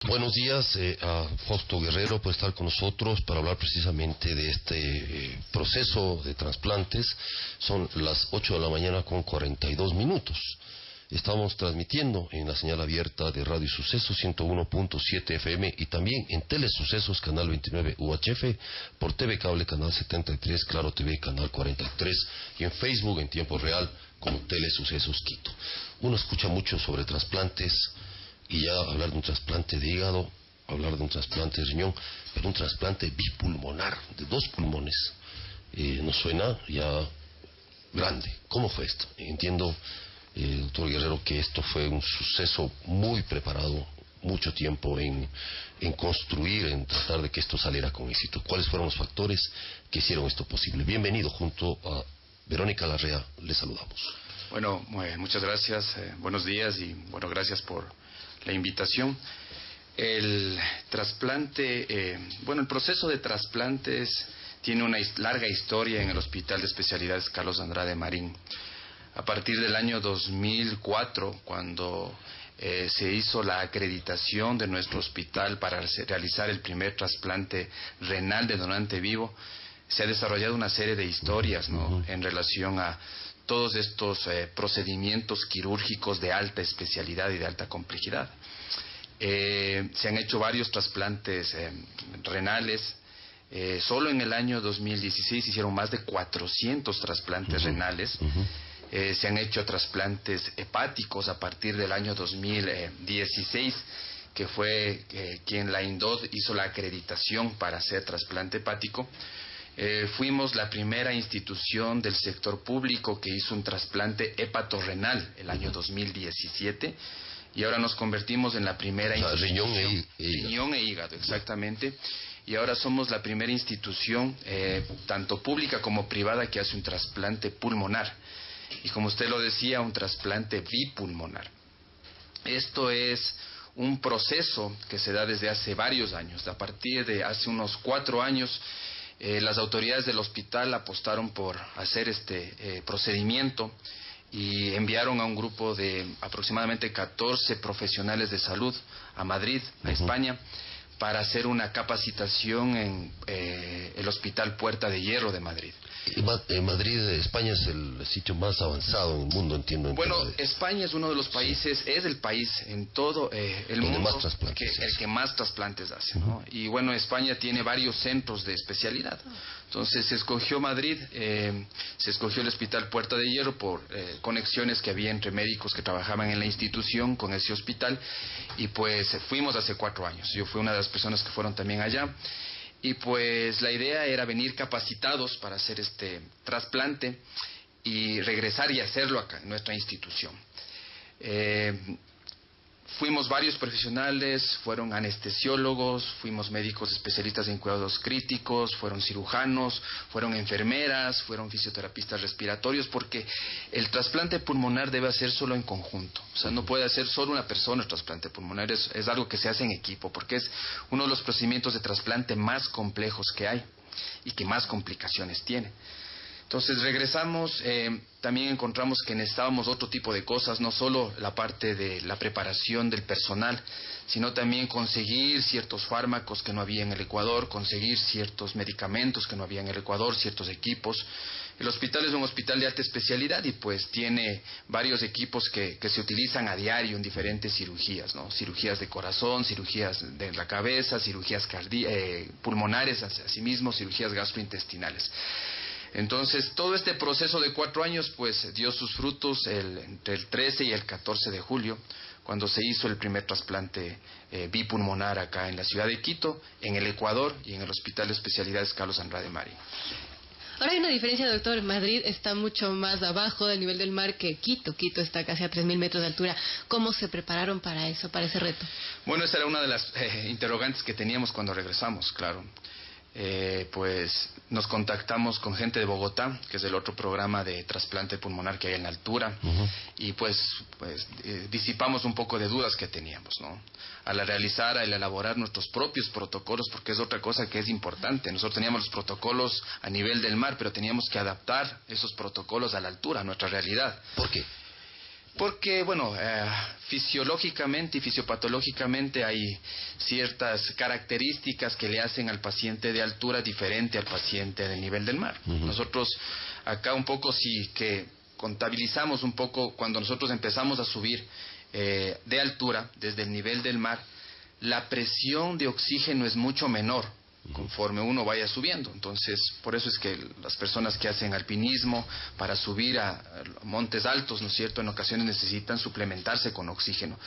Buenos días a Fausto Guerrero por estar con nosotros para hablar precisamente de este proceso de trasplantes. Son las 8 de la mañana con 42 minutos. Estamos transmitiendo en la señal abierta de Radio Sucesos 101.7 FM y también en Telesucesos Canal 29 UHF, por TV Cable Canal 73, Claro TV Canal 43 y en Facebook en tiempo real como Telesucesos Quito. Uno escucha mucho sobre trasplantes y ya hablar de un trasplante de hígado, hablar de un trasplante de riñón, pero un trasplante bipulmonar de dos pulmones nos suena ya grande. ¿Cómo fue esto? Entiendo, doctor Guerrero, que esto fue un suceso muy preparado, mucho tiempo en construir, en tratar de que esto saliera con éxito. ¿Cuáles fueron los factores que hicieron esto posible? Bienvenido, junto a Verónica Larrea, le saludamos. Bueno, muchas gracias, buenos días y bueno, gracias por la invitación. El trasplante, el proceso de trasplantes tiene una larga historia en el Hospital de Especialidades Carlos Andrade Marín. A partir del año 2004, cuando se hizo la acreditación de nuestro hospital para realizar el primer trasplante renal de donante vivo, se ha desarrollado una serie de historias, ¿no?, en relación a todos estos procedimientos quirúrgicos de alta especialidad y de alta complejidad. Se han hecho varios trasplantes renales. Solo en el año 2016 hicieron más de 400 trasplantes renales. Se han hecho trasplantes hepáticos a partir del año 2016, que fue quien la INDOD hizo la acreditación para hacer trasplante hepático. Fuimos la primera institución del sector público que hizo un trasplante hepatorrenal el año 2017 y ahora nos convertimos en la primera institución. Riñón e hígado, exactamente. Y ahora somos la primera institución, tanto pública como privada, que hace un trasplante pulmonar. Y como usted lo decía, un trasplante bipulmonar. Esto es un proceso que se da desde hace varios años. A partir de hace unos 4 años, las autoridades del hospital apostaron por hacer este procedimiento y enviaron a un grupo de aproximadamente 14 profesionales de salud a Madrid, a España, para hacer una capacitación en el Hospital Puerta de Hierro de Madrid. Madrid, España, es el sitio más avanzado en el mundo, entiendo. Bueno, España es uno de los países, es el país en todo el mundo más trasplantes el que más trasplantes hace, ¿no? Y bueno, España tiene varios centros de especialidad. Entonces se escogió Madrid, se escogió el Hospital Puerta de Hierro por conexiones que había entre médicos que trabajaban en la institución con ese hospital, y pues fuimos hace 4 años. Yo fui una de las personas que fueron también allá. Y pues la idea era venir capacitados para hacer este trasplante y regresar y hacerlo acá en nuestra institución. Fuimos varios profesionales, fueron anestesiólogos, fuimos médicos especialistas en cuidados críticos, fueron cirujanos, fueron enfermeras, fueron fisioterapistas respiratorios, porque el trasplante pulmonar debe hacer solo en conjunto. O sea, no puede hacer solo una persona el trasplante pulmonar, es algo que se hace en equipo, porque es uno de los procedimientos de trasplante más complejos que hay y que más complicaciones tiene. Entonces regresamos, también encontramos que necesitábamos otro tipo de cosas, no solo la parte de la preparación del personal, sino también conseguir ciertos fármacos que no había en el Ecuador, conseguir ciertos medicamentos que no había en el Ecuador, ciertos equipos. El hospital es un hospital de alta especialidad y pues tiene varios equipos que se utilizan a diario en diferentes cirugías, ¿no? Cirugías de corazón, cirugías de la cabeza, cirugías pulmonares, asimismo cirugías gastrointestinales. Entonces, todo este proceso de 4 años, pues, dio sus frutos entre el 13 y el 14 de julio, cuando se hizo el primer trasplante bipulmonar acá en la ciudad de Quito, en el Ecuador y en el Hospital de Especialidades Carlos Andrade Marín. Ahora hay una diferencia, doctor. Madrid está mucho más abajo del nivel del mar que Quito. Quito está casi a 3.000 metros de altura. ¿Cómo se prepararon para eso, para ese reto? Bueno, esa era una de las interrogantes que teníamos cuando regresamos, claro. Pues nos contactamos con gente de Bogotá, que es el otro programa de trasplante pulmonar que hay en la altura, y pues disipamos un poco de dudas que teníamos, ¿no? Al elaborar nuestros propios protocolos, porque es otra cosa que es importante. Nosotros teníamos los protocolos a nivel del mar, pero teníamos que adaptar esos protocolos a la altura, a nuestra realidad. ¿Por qué? Porque, bueno, fisiológicamente y fisiopatológicamente hay ciertas características que le hacen al paciente de altura diferente al paciente de nivel del mar. Nosotros acá un poco sí que contabilizamos un poco cuando nosotros empezamos a subir de altura desde el nivel del mar, la presión de oxígeno es mucho menor conforme uno vaya subiendo. Entonces, por eso es que las personas que hacen alpinismo para subir a montes altos, ¿no es cierto?, en ocasiones necesitan suplementarse con oxígeno.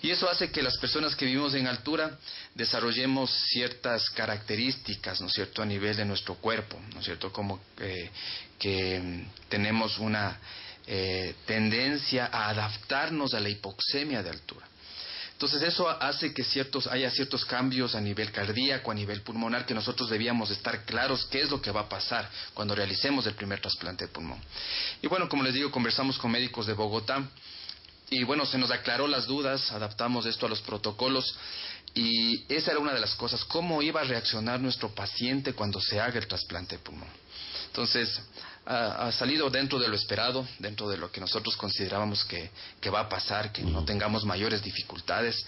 Y eso hace que las personas que vivimos en altura desarrollemos ciertas características, ¿no es cierto?, a nivel de nuestro cuerpo, ¿no es cierto?, como que tenemos una tendencia a adaptarnos a la hipoxemia de altura. Entonces eso hace que haya ciertos cambios a nivel cardíaco, a nivel pulmonar, que nosotros debíamos estar claros qué es lo que va a pasar cuando realicemos el primer trasplante de pulmón. Y bueno, como les digo, conversamos con médicos de Bogotá y bueno, se nos aclaró las dudas, adaptamos esto a los protocolos y esa era una de las cosas, cómo iba a reaccionar nuestro paciente cuando se haga el trasplante de pulmón. Entonces, ha salido dentro de lo esperado, dentro de lo que nosotros considerábamos que va a pasar, que no tengamos mayores dificultades.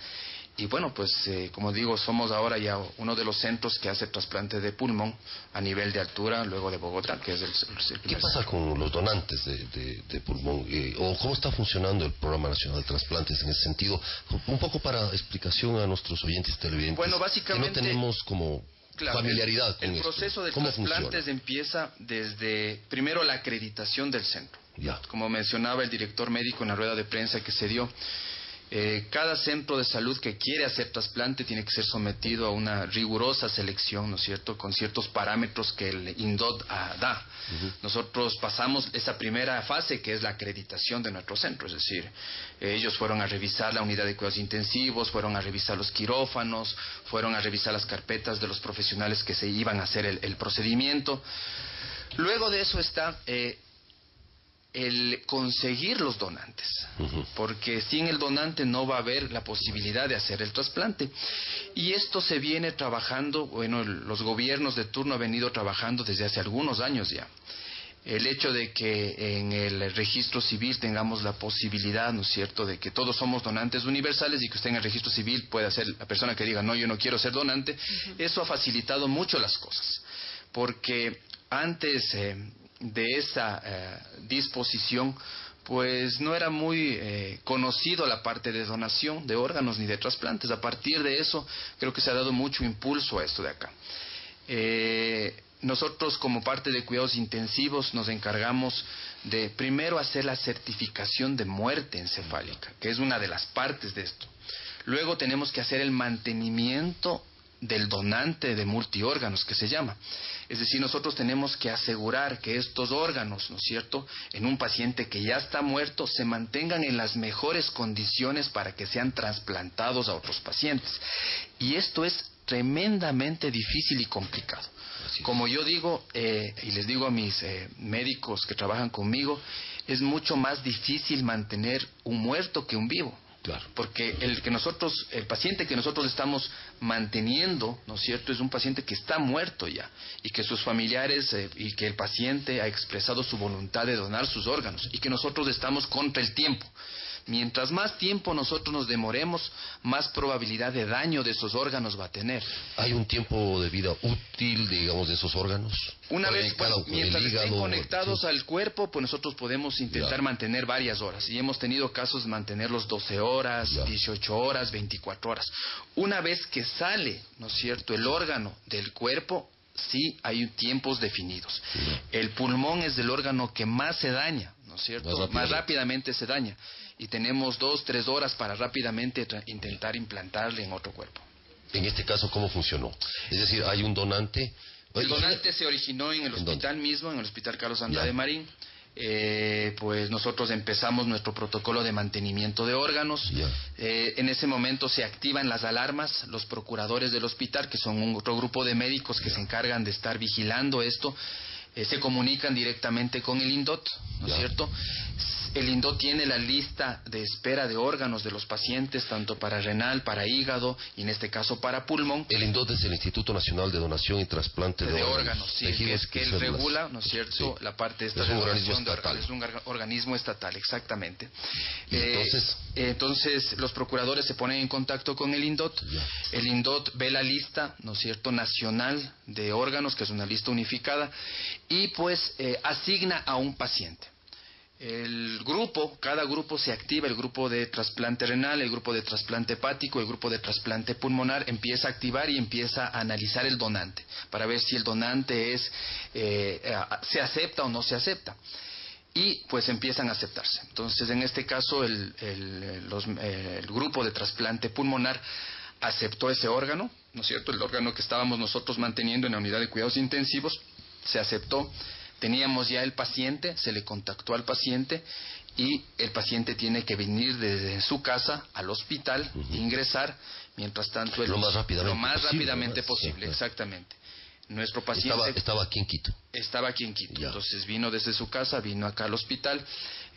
Y bueno, pues como digo, somos ahora ya uno de los centros que hace trasplante de pulmón a nivel de altura, luego de Bogotá, que es el primer ¿Qué pasa con los donantes de pulmón? ¿O cómo está funcionando el Programa Nacional de Trasplantes en ese sentido? Un poco para explicación a nuestros oyentes televidentes. Bueno, básicamente, que no tenemos como familiaridad con el proceso de trasplantes empieza desde, primero, la acreditación del centro. Ya. Como mencionaba el director médico en la rueda de prensa que se dio, cada centro de salud que quiere hacer trasplante tiene que ser sometido a una rigurosa selección, ¿no es cierto?, con ciertos parámetros que el INDOT da. Nosotros pasamos esa primera fase, que es la acreditación de nuestro centro, es decir, ellos fueron a revisar la unidad de cuidados intensivos, fueron a revisar los quirófanos, fueron a revisar las carpetas de los profesionales que se iban a hacer el procedimiento. Luego de eso está el conseguir los donantes, porque sin el donante no va a haber la posibilidad de hacer el trasplante. Y esto se viene trabajando, bueno, los gobiernos de turno han venido trabajando desde hace algunos años ya. El hecho de que en el registro civil tengamos la posibilidad, ¿no es cierto?, de que todos somos donantes universales y que usted en el registro civil pueda ser la persona que diga, no, yo no quiero ser donante, eso ha facilitado mucho las cosas, porque antes de esa disposición, pues no era muy conocido la parte de donación de órganos ni de trasplantes. A partir de eso, creo que se ha dado mucho impulso a esto de acá. Nosotros, como parte de cuidados intensivos, nos encargamos de primero hacer la certificación de muerte encefálica, que es una de las partes de esto. Luego tenemos que hacer el mantenimiento del donante de multiórganos, que se llama. Es decir, nosotros tenemos que asegurar que estos órganos, ¿no es cierto?, en un paciente que ya está muerto, se mantengan en las mejores condiciones para que sean trasplantados a otros pacientes. Y esto es tremendamente difícil y complicado. Como yo digo, y les digo a mis médicos que trabajan conmigo, es mucho más difícil mantener un muerto que un vivo. Claro. Porque el paciente que nosotros estamos manteniendo, ¿no es cierto?, es un paciente que está muerto ya, y que sus familiares y que el paciente ha expresado su voluntad de donar sus órganos, y que nosotros estamos contra el tiempo. Mientras más tiempo nosotros nos demoremos, más probabilidad de daño de esos órganos va a tener. ¿Hay un tiempo de vida útil, digamos, de esos órganos? Una vez, mientras estén conectados al cuerpo, pues nosotros podemos intentar mantener varias horas. Y hemos tenido casos de mantenerlos 12 horas, 18 horas, 24 horas. Una vez que sale, ¿no es cierto?, el órgano del cuerpo, sí hay tiempos definidos. El pulmón es el órgano que más se daña, ¿no es cierto?, más rápidamente se daña. Y tenemos 2-3 horas para rápidamente intentar implantarle en otro cuerpo. En este caso, ¿cómo funcionó? Es decir, hay un donante. El donante se originó en el hospital mismo, en el Hospital Carlos Andrade Marín. Pues nosotros empezamos nuestro protocolo de mantenimiento de órganos. En ese momento se activan las alarmas. Los procuradores del hospital, que son otro grupo de médicos que se encargan de estar vigilando esto, se comunican directamente con el INDOT, ¿no es cierto? El INDOT tiene la lista de espera de órganos de los pacientes, tanto para renal, para hígado y en este caso para pulmón. El INDOT es el Instituto Nacional de Donación y Trasplante de Órganos. Sí, que él regula, ¿no es cierto?, sí, la parte esta de donación de órganos. Es un organismo estatal, exactamente. Entonces, los procuradores se ponen en contacto con el INDOT. El INDOT ve la lista, ¿no es cierto?, nacional de órganos, que es una lista unificada, y pues asigna a un paciente. Cada grupo se activa, el grupo de trasplante renal, el grupo de trasplante hepático, el grupo de trasplante pulmonar, empieza a activar y empieza a analizar el donante, para ver si el donante se acepta o no se acepta. Y pues empiezan a aceptarse. Entonces, en este caso, el grupo de trasplante pulmonar aceptó ese órgano, ¿no es cierto?, el órgano que estábamos nosotros manteniendo en la unidad de cuidados intensivos, se aceptó. Teníamos ya el paciente, se le contactó al paciente y el paciente tiene que venir desde su casa al hospital, ingresar, mientras tanto lo más rápidamente posible, exactamente. Nuestro paciente estaba aquí en Quito. Estaba aquí en Quito, entonces vino desde su casa, vino acá al hospital.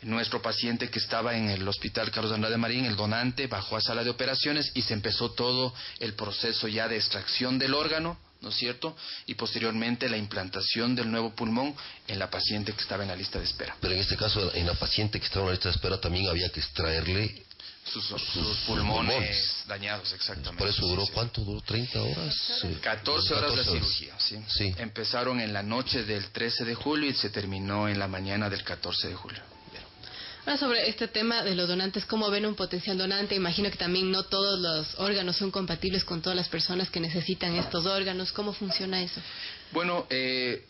Nuestro paciente que estaba en el hospital Carlos Andrade Marín, el donante, bajó a sala de operaciones y se empezó todo el proceso ya de extracción del órgano, ¿no es cierto?, y posteriormente la implantación del nuevo pulmón en la paciente que estaba en la lista de espera. Pero en este caso, en la paciente que estaba en la lista de espera también había que extraerle sus pulmones dañados, exactamente. Por eso duró, ¿cuánto duró? ¿30 horas? 14 horas la cirugía, sí. Empezaron en la noche del 13 de julio y se terminó en la mañana del 14 de julio. Ahora, sobre este tema de los donantes, ¿cómo ven un potencial donante? Imagino que también no todos los órganos son compatibles con todas las personas que necesitan estos órganos. ¿Cómo funciona eso? Bueno,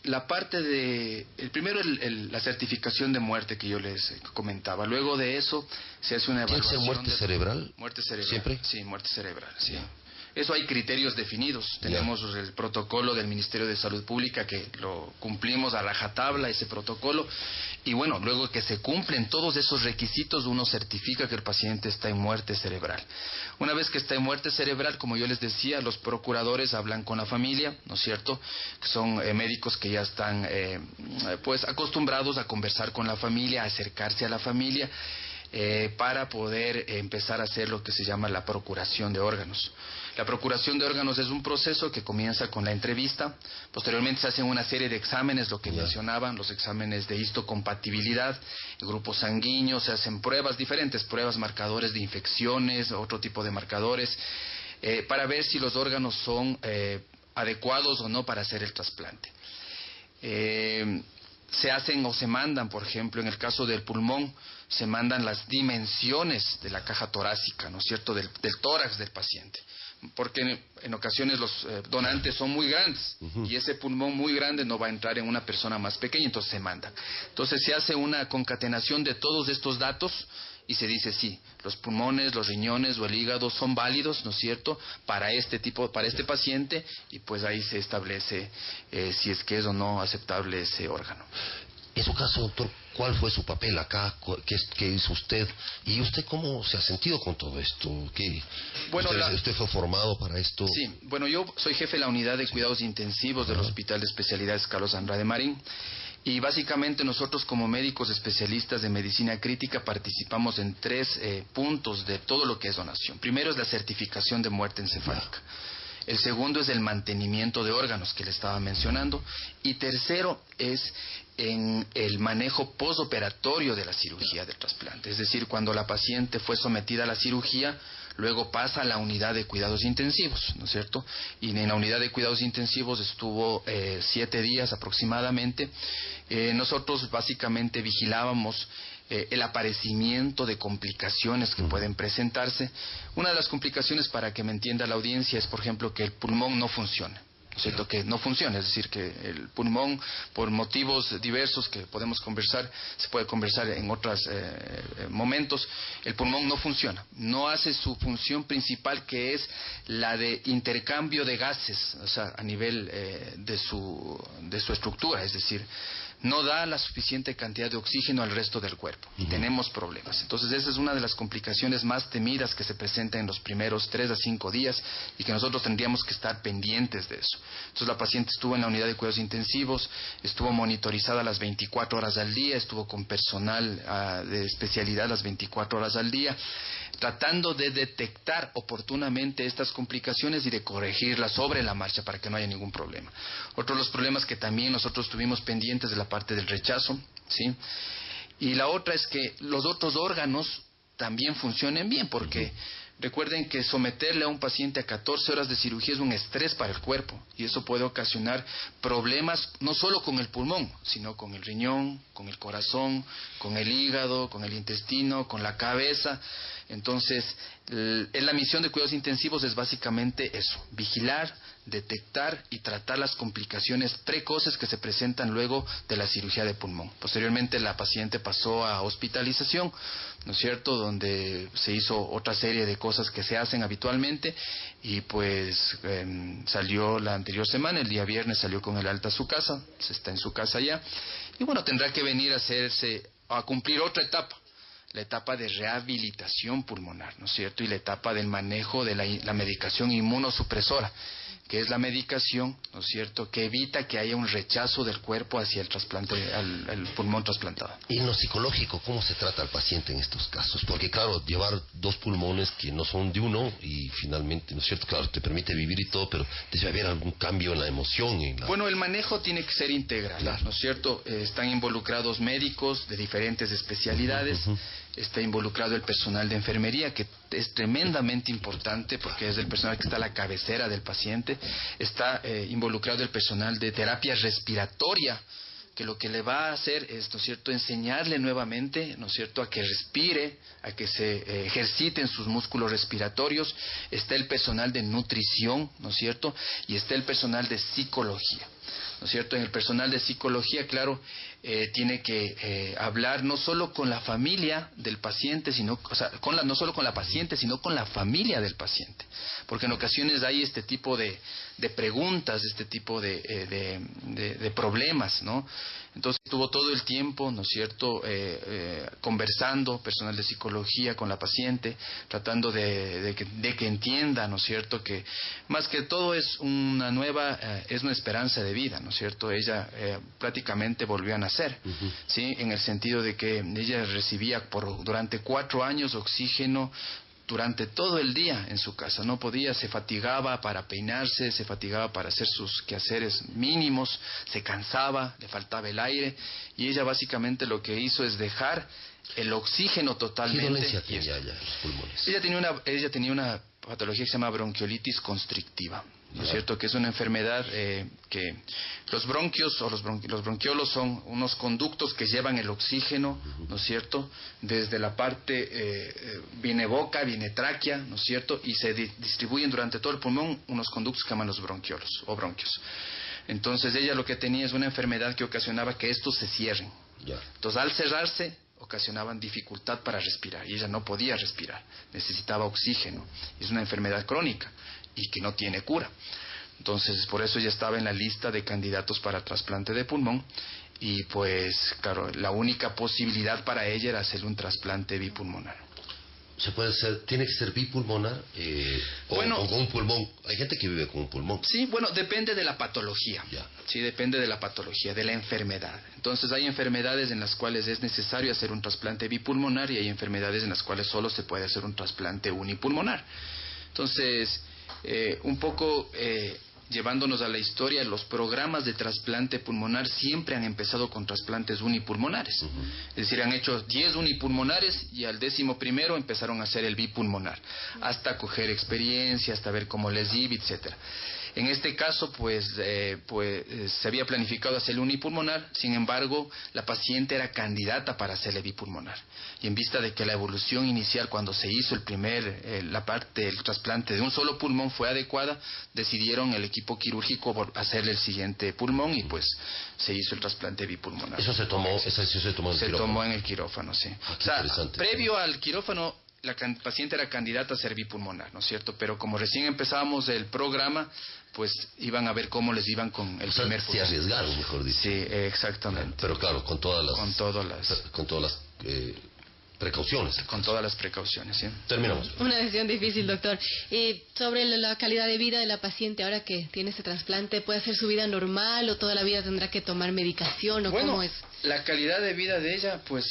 la parte de... primero la certificación de muerte que yo les comentaba. Luego de eso se hace una evaluación... ¿Tiene que ser muerte cerebral? Muerte cerebral. ¿Siempre? Sí, muerte cerebral, sí. Eso hay criterios definidos. Tenemos el protocolo del Ministerio de Salud Pública que lo cumplimos a rajatabla, ese protocolo. Y bueno, luego que se cumplen todos esos requisitos, uno certifica que el paciente está en muerte cerebral. Una vez que está en muerte cerebral, como yo les decía, los procuradores hablan con la familia, ¿no es cierto?, que son médicos que ya están pues acostumbrados a conversar con la familia, a acercarse a la familia, para poder empezar a hacer lo que se llama la procuración de órganos. La procuración de órganos es un proceso que comienza con la entrevista, posteriormente se hacen una serie de exámenes, lo que mencionaban, los exámenes de histocompatibilidad, el grupo sanguíneo, se hacen pruebas, diferentes pruebas, marcadores de infecciones, otro tipo de marcadores, para ver si los órganos son adecuados o no para hacer el trasplante. Se hacen o se mandan, por ejemplo, en el caso del pulmón, se mandan las dimensiones de la caja torácica, ¿no es cierto?, del tórax del paciente, porque en ocasiones los donantes son muy grandes y ese pulmón muy grande no va a entrar en una persona más pequeña, entonces se manda. Entonces se hace una concatenación de todos estos datos y se dice sí, los pulmones, los riñones o el hígado son válidos, ¿no es cierto?, para este paciente, y pues ahí se establece si es que es o no aceptable ese órgano. En su caso, doctor, ¿cuál fue su papel acá? ¿Qué hizo usted? ¿Y usted cómo se ha sentido con todo esto? Bueno, ¿Usted fue formado para esto? Sí, bueno, yo soy jefe de la unidad de cuidados intensivos del Hospital de Especialidades Carlos Andrade Marín. Y básicamente nosotros como médicos especialistas de medicina crítica participamos en 3 puntos de todo lo que es donación. Primero es la certificación de muerte encefálica. El segundo es el mantenimiento de órganos que le estaba mencionando. Y tercero es en el manejo postoperatorio de la cirugía del trasplante. Es decir, cuando la paciente fue sometida a la cirugía, luego pasa a la unidad de cuidados intensivos, ¿no es cierto? Y en la unidad de cuidados intensivos estuvo 7 días aproximadamente. Nosotros básicamente vigilábamos el aparecimiento de complicaciones que pueden presentarse. Una de las complicaciones, para que me entienda la audiencia, es, por ejemplo, que el pulmón no funcione. ¿Cierto? Que no funciona, es decir, que el pulmón, por motivos diversos que podemos conversar, se puede conversar en otros momentos, el pulmón no funciona, no hace su función principal, que es la de intercambio de gases, o sea, a nivel de su estructura, es decir, no da la suficiente cantidad de oxígeno al resto del cuerpo. Tenemos problemas. Entonces esa es una de las complicaciones más temidas que se presentan en los primeros 3 a 5 días y que nosotros tendríamos que estar pendientes de eso. Entonces la paciente estuvo en la unidad de cuidados intensivos, estuvo monitorizada las 24 horas al día, estuvo con personal de especialidad las 24 horas al día, tratando de detectar oportunamente estas complicaciones y de corregirlas sobre la marcha para que no haya ningún problema. Otro de los problemas que también nosotros tuvimos pendientes de la parte del rechazo, ¿sí? Y la otra es que los otros órganos también funcionen bien, porque recuerden que someterle a un paciente a 14 horas de cirugía es un estrés para el cuerpo y eso puede ocasionar problemas no solo con el pulmón, sino con el riñón, con el corazón, con el hígado, con el intestino, con la cabeza. Entonces, la misión de cuidados intensivos es básicamente eso, vigilar, detectar y tratar las complicaciones precoces que se presentan luego de la cirugía de pulmón. Posteriormente la paciente pasó a hospitalización, ¿no es cierto?, donde se hizo otra serie de cosas que se hacen habitualmente y pues salió la anterior semana, el día viernes salió con el alta a su casa, se está en su casa ya y bueno, tendrá que venir a cumplir otra etapa. La etapa de rehabilitación pulmonar, ¿no es cierto? Y la etapa del manejo de la medicación inmunosupresora, que es la medicación, ¿no es cierto?, que evita que haya un rechazo del cuerpo hacia el trasplante, al pulmón trasplantado. Y en lo psicológico, ¿cómo se trata al paciente en estos casos? Porque claro, llevar 2 pulmones que no son de uno y finalmente, ¿no es cierto?, claro, te permite vivir y todo, pero debe haber algún cambio en la emoción. Bueno, el manejo tiene que ser integral, claro, ¿no es cierto? Están involucrados médicos de diferentes especialidades. Está involucrado el personal de enfermería, que es tremendamente importante porque es el personal que está a la cabecera del paciente. Está involucrado el personal de terapia respiratoria, que lo que le va a hacer es, ¿no es cierto?, enseñarle nuevamente, ¿no es cierto?, a que respire, a que se ejerciten sus músculos respiratorios. Está el personal de nutrición, ¿no es cierto?, y está el personal de psicología, ¿no es cierto? En el personal de psicología, claro, tiene que hablar no solo con la familia del paciente, sino, no solo con la paciente, sino con la familia del paciente, porque en ocasiones hay este tipo de preguntas, este tipo de problemas, ¿no? Entonces estuvo todo el tiempo, ¿no es cierto?, conversando, personal de psicología con la paciente, tratando de que entienda, ¿no es cierto?, que más que todo es una esperanza de vida, ¿no es cierto? Ella prácticamente volvió a nacer, ¿sí?, en el sentido de que ella recibía durante 4 años oxígeno durante todo el día en su casa. No podía, se fatigaba para peinarse, se fatigaba para hacer sus quehaceres mínimos, se cansaba, le faltaba el aire, y ella básicamente lo que hizo es dejar el oxígeno totalmente. ¿Qué dolencia tenía ella en los pulmones? Ella tenía una patología que se llama bronquiolitis constrictiva, ¿no es cierto?, que es una enfermedad que los bronquios o los bronquiolos son unos conductos que llevan el oxígeno, ¿no es cierto?, desde la parte, viene boca, viene tráquea, ¿no es cierto?, y se distribuyen durante todo el pulmón unos conductos que llaman los bronquiolos o bronquios. Entonces ella lo que tenía es una enfermedad que ocasionaba que estos se cierren. Entonces al cerrarse ocasionaban dificultad para respirar y ella no podía respirar, necesitaba oxígeno. Es una enfermedad crónica y que no tiene cura. Entonces por eso ella estaba en la lista de candidatos para trasplante de pulmón y pues claro, la única posibilidad para ella era hacerle un trasplante bipulmonar. ¿Se puede hacer, tiene que ser bipulmonar o con un pulmón? Hay gente que vive con un pulmón. Sí, bueno, depende de la patología. Sí, depende de la patología, de la enfermedad. Entonces hay enfermedades en las cuales es necesario hacer un trasplante bipulmonar y hay enfermedades en las cuales solo se puede hacer un trasplante unipulmonar. Entonces, un poco llevándonos a la historia, los programas de trasplante pulmonar siempre han empezado con trasplantes unipulmonares. Es decir, han hecho 10 unipulmonares y al 11º empezaron a hacer el bipulmonar, hasta coger experiencia, hasta ver cómo les iba, etcétera. En este caso, se había planificado hacer el unipulmonar, sin embargo, la paciente era candidata para hacerle bipulmonar. Y en vista de que la evolución inicial, cuando se hizo el trasplante de un solo pulmón fue adecuada, decidieron el equipo quirúrgico hacerle el siguiente pulmón y pues se hizo el trasplante bipulmonar. Esa decisión se tomó en el quirófano. Se tomó en el quirófano, sí. O sea, previo al quirófano, paciente era candidata a cervipulmonar, ¿no es cierto? Pero como recién empezábamos el programa, pues iban a ver cómo les iban con el primer pulmón. Se arriesgaron, mejor dicho. Sí, exactamente. Pero claro, con todas las precauciones. Con todas las precauciones, sí. Terminamos. Una decisión difícil, doctor. Sobre la calidad de vida de la paciente, ahora que tiene este trasplante, ¿puede hacer su vida normal o toda la vida tendrá que tomar medicación o cómo es? La calidad de vida de ella, pues,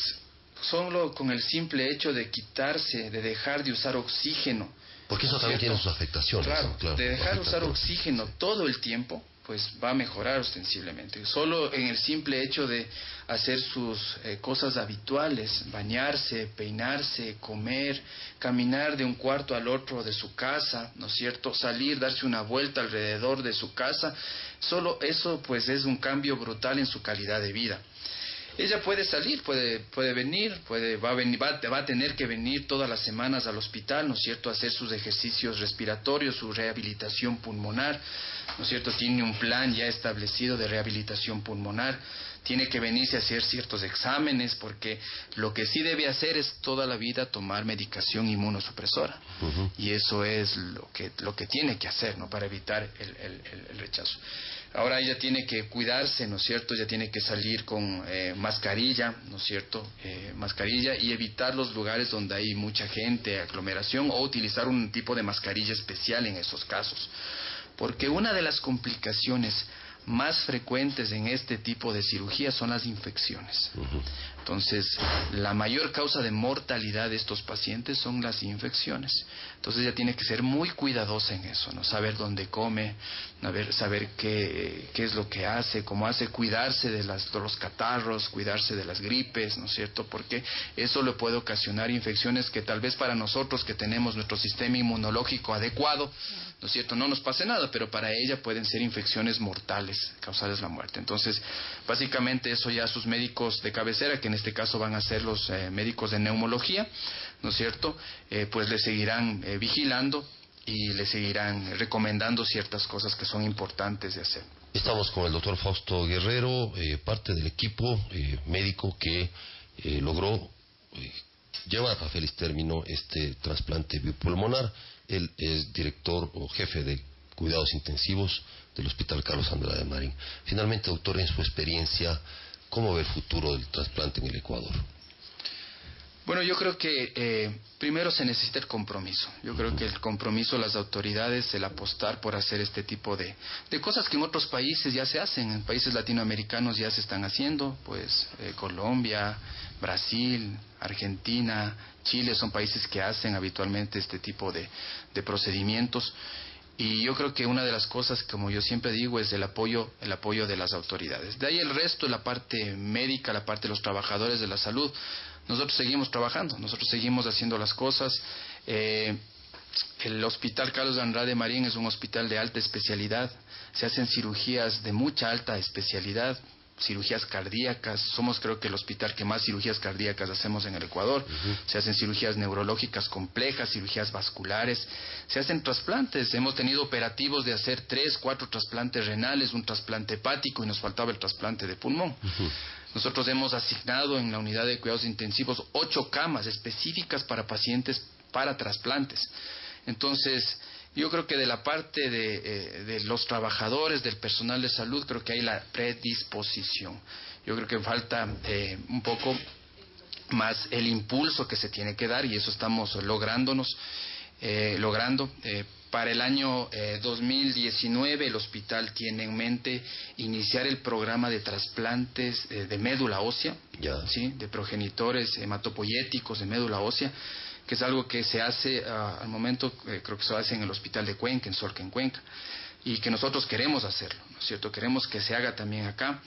solo con el simple hecho de quitarse, de dejar de usar oxígeno. Porque eso también tiene sus afectaciones. Claro, de dejar de usar oxígeno todo el tiempo, pues va a mejorar ostensiblemente. Solo en el simple hecho de hacer sus cosas habituales, bañarse, peinarse, comer, caminar de un cuarto al otro de su casa, ¿no es cierto? Salir, darse una vuelta alrededor de su casa, solo eso pues es un cambio brutal en su calidad de vida. Ella puede salir, puede venir, va a tener que venir todas las semanas al hospital, ¿no es cierto?, a hacer sus ejercicios respiratorios, su rehabilitación pulmonar, ¿no es cierto?, tiene un plan ya establecido de rehabilitación pulmonar, tiene que venirse a hacer ciertos exámenes, porque lo que sí debe hacer es toda la vida tomar medicación inmunosupresora, y eso es lo que tiene que hacer, ¿no?, para evitar el rechazo. Ahora ella tiene que cuidarse, ¿no es cierto? Ella tiene que salir con mascarilla, ¿no es cierto? Mascarilla, y evitar los lugares donde hay mucha gente, aglomeración, o utilizar un tipo de mascarilla especial en esos casos. Porque una de las complicaciones más frecuentes en este tipo de cirugía son las infecciones. Entonces, la mayor causa de mortalidad de estos pacientes son las infecciones. Entonces, ella tiene que ser muy cuidadosa en eso, ¿no? Saber dónde come, saber qué es lo que hace, cómo hace, cuidarse de los catarros, cuidarse de las gripes, ¿no es cierto? Porque eso le puede ocasionar infecciones que tal vez para nosotros que tenemos nuestro sistema inmunológico adecuado, ¿no es cierto?, no nos pase nada, pero para ella pueden ser infecciones mortales, causarles la muerte. Entonces, básicamente eso ya sus médicos de cabecera, que en este caso van a ser los médicos de neumología, ¿no es cierto?, pues le seguirán vigilando y le seguirán recomendando ciertas cosas que son importantes de hacer. Estamos con el doctor Fausto Guerrero, parte del equipo médico que logró llevar a feliz término este trasplante bipulmonar. Él es director o jefe de cuidados intensivos del Hospital Carlos Andrade Marín. Finalmente, doctor, en su experiencia, ¿cómo ve el futuro del trasplante en el Ecuador? Bueno, yo creo que primero se necesita el compromiso. Yo creo que el compromiso de las autoridades, el apostar por hacer este tipo de cosas que en otros países ya se hacen, en países latinoamericanos ya se están haciendo, pues Colombia, Brasil, Argentina, Chile son países que hacen habitualmente este tipo de procedimientos. Y yo creo que una de las cosas, como yo siempre digo, es el apoyo de las autoridades. De ahí el resto, la parte médica, la parte de los trabajadores de la salud, nosotros seguimos trabajando, nosotros seguimos haciendo las cosas. El Hospital Carlos Andrade Marín es un hospital de alta especialidad, se hacen cirugías de mucha alta especialidad, cirugías cardíacas, somos creo que el hospital que más cirugías cardíacas hacemos en el Ecuador, se hacen cirugías neurológicas complejas, cirugías vasculares, se hacen trasplantes, hemos tenido operativos de hacer 3, 4 trasplantes renales, un trasplante hepático y nos faltaba el trasplante de pulmón. Nosotros hemos asignado en la unidad de cuidados intensivos 8 camas específicas para pacientes para trasplantes. Entonces, yo creo que de la parte de los trabajadores, del personal de salud, creo que hay la predisposición. Yo creo que falta un poco más el impulso que se tiene que dar, y eso estamos logrando. Para el año 2019 el hospital tiene en mente iniciar el programa de trasplantes de médula ósea, ¿sí?, de progenitores hematopoyéticos de médula ósea, que es algo que se hace al momento, creo que se hace en el hospital de Cuenca, en Solca, en Cuenca, y que nosotros queremos hacerlo, ¿no es cierto? Queremos que se haga también acá.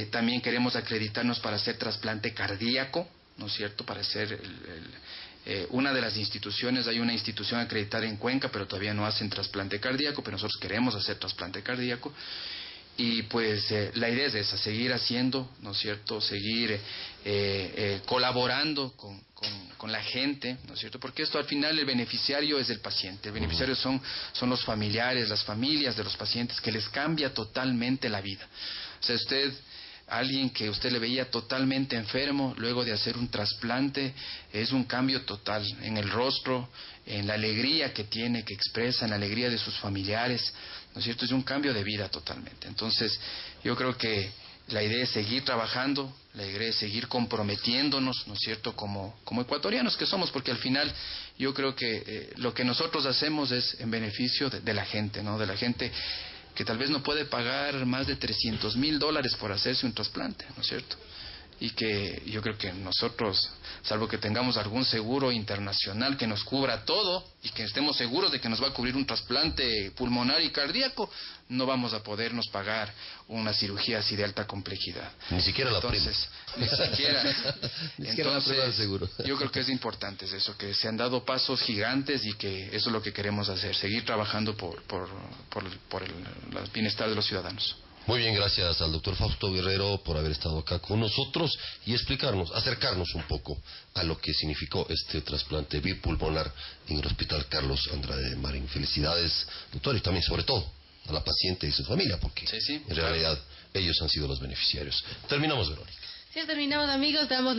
También queremos acreditarnos para hacer trasplante cardíaco, ¿no es cierto?, para hacer una de las instituciones, hay una institución acreditada en Cuenca, pero todavía no hacen trasplante cardíaco, pero nosotros queremos hacer trasplante cardíaco. Y pues la idea es esa, seguir haciendo, ¿no es cierto?, seguir colaborando con la gente, ¿no es cierto?, porque esto al final el beneficiario es el paciente, el beneficiario son los familiares, las familias de los pacientes, que les cambia totalmente la vida. O sea, usted alguien que usted le veía totalmente enfermo, luego de hacer un trasplante, es un cambio total en el rostro, en la alegría que tiene, que expresa, en la alegría de sus familiares, ¿no es cierto? Es un cambio de vida totalmente. Entonces, yo creo que la idea es seguir trabajando, la idea es seguir comprometiéndonos, ¿no es cierto?, como ecuatorianos que somos, porque al final yo creo que lo que nosotros hacemos es en beneficio de la gente, ¿no?, de la gente que tal vez no puede pagar más de $300,000 por hacerse un trasplante, ¿no es cierto? Y que yo creo que nosotros, salvo que tengamos algún seguro internacional que nos cubra todo y que estemos seguros de que nos va a cubrir un trasplante pulmonar y cardíaco, no vamos a podernos pagar una cirugía así de alta complejidad. Ni siquiera la prima. Ni siquiera. Ni siquiera la prima del seguro. Yo creo que es importante eso, que se han dado pasos gigantes y que eso es lo que queremos hacer, seguir trabajando por el bienestar de los ciudadanos. Muy bien, gracias al doctor Fausto Guerrero por haber estado acá con nosotros y explicarnos, acercarnos un poco a lo que significó este trasplante bipulmonar en el Hospital Carlos Andrade Marín. Felicidades, doctor, y también sobre todo a la paciente y su familia, porque en realidad ellos han sido los beneficiarios. Terminamos, Verónica. Sí, terminamos, amigos, damos